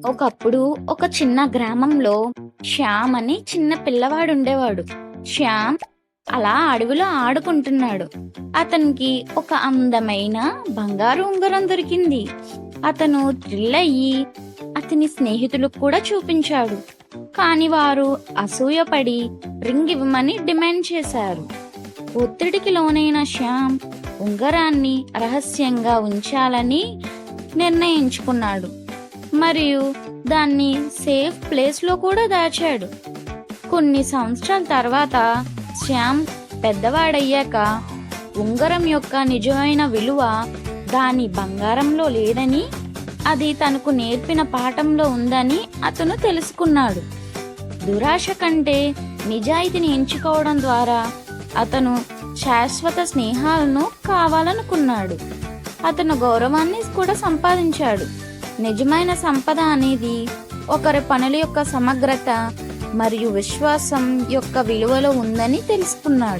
ఒకప్పుడు ఒక చిన్న గ్రామంలో శ్యామ్ అని చిన్న పిల్లవాడు ఉండేవాడు. శ్యామ్ అలా అడవిలో ఆడుకుంటున్నాడు. అతనికి ఒక అందమైన బంగారు ఉంగరం దొరికింది. అతను థ్రిల్ అయ్యి అతని స్నేహితులకు కూడా చూపించాడు. కాని వారు అసూయపడి రింగ్ ఇవ్వమని డిమాండ్ చేశారు. ఒత్తిడికి లోనైన శ్యామ్ ఉంగరాన్ని రహస్యంగా ఉంచాలని నిర్ణయించుకున్నాడు. మరియు దాన్ని సేఫ్ ప్లేస్లో కూడా దాచాడు. కొన్ని సంవత్సరాల తర్వాత శ్యామ్ పెద్దవాడయ్యాక ఉంగరం యొక్క నిజమైన విలువ దాని బంగారంలో లేదని, అది తనకు నేర్పిన పాఠంలో ఉందని అతను తెలుసుకున్నాడు. దురాశ కంటే నిజాయితీని ఎంచుకోవడం ద్వారా అతను శాశ్వత స్నేహాలను కావాలనుకున్నాడు. అతను గౌరవాన్ని కూడా సంపాదించాడు. నిజమైన సంపద అనేది ఒకరి పనుల యొక్క సమగ్రత మరియు విశ్వాసం యొక్క విలువలో ఉందని తెలుసుకున్నాడు.